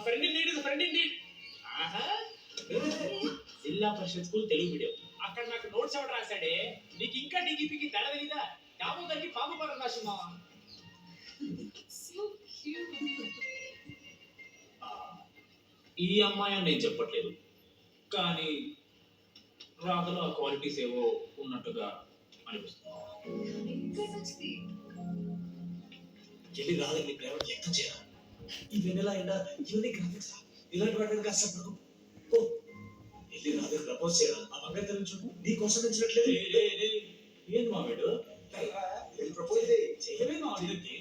Friend in need is friend in need. ఆహా, జిల్లా పరిషత్ school Telugu medium. అక్కడ నాకు నోట్స్ ఎవరు రాశాడే? నీకు ఇంకా డిగిపికి తేడా తెలీదా? దామోదర్కి పాము పరం రాసిందా? ఈ అమ్మాయి అని నేను చెప్పట్లేదు, కానీ రాతలో ఆ క్వాలిటీస్ ఏవో ఉన్నట్టుగా అనిపిస్తుంది. చెల్లి రాదని ప్రేమ వ్యక్తం చేయాలి. ఈ వెన్నెల అయినా ఇవన్నీ గ్రాఫిక్స్ ఇలాంటి వాటిని కష్టపడకు. వెళ్ళి రాదు ప్రపోజ్ చేయాలి. ఆ మంగళ చూడు నీ కోసం నచ్చినట్లేదు. ఏంది మా వీడు ప్రపోజ్ చేయలే మా వీడికి.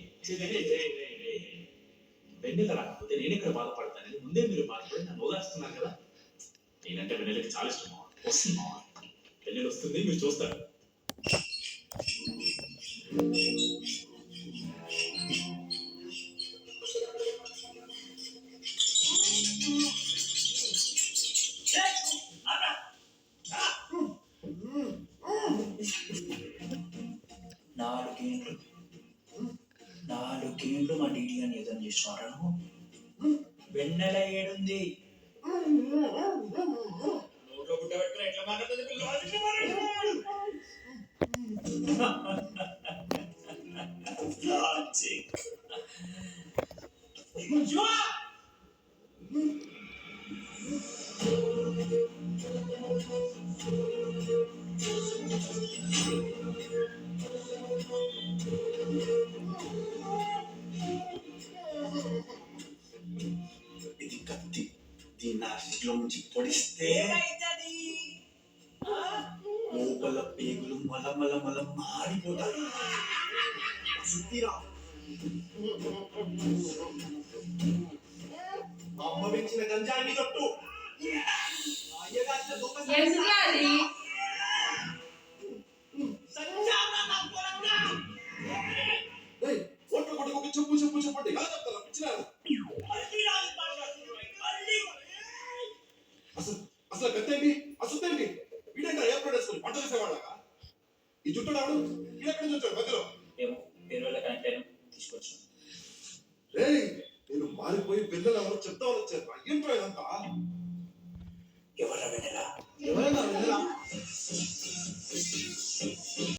వెన్నెల రాకపోతే నేను ఇక్కడ బాధపడతాను. ముందే మీరు బాధపడి నన్ను ఓదార్స్తున్నారు కదా. నేనంటే వెన్నెలకి చాలా ఇష్టం. వస్తుంది వెన్నెల వస్తుంది, మీరు చూస్తారు. నాలుగేండ్లు మా డీడీ అని ఏదైనా చేస్తున్నారా? వెన్నెల ఏడుంది? ఇది కత్తి, దీన్ని ఆఫీస్లో నుంచి పొడిస్తే లోపల పేగులు మల మాడిపోతాయి. అమ్మ పెంచిన గంజాయి కట్టు. ఓట్లు కొట్టుకోకి చెప్పు చెప్పు చెప్పండి. ఎలా చెప్తారా పిచ్చినారు? అసలు గత్తేంటి అసలు వీడంటే ఎయిర్పోర్ట్ వేసుకొని పంట చేసేవాళ్ళగా ఈ చుట్టూ రావడు. వీడెక్కడి నుంచి వచ్చాడు మధ్యలో? తీసుకొచ్చు. రే నేను మారిపోయి పిల్లలు ఎవరు చెప్తామని వచ్చారు. ఏంటో ఇదంతా? ఎవరా వెన్నెల? ఎవరైనా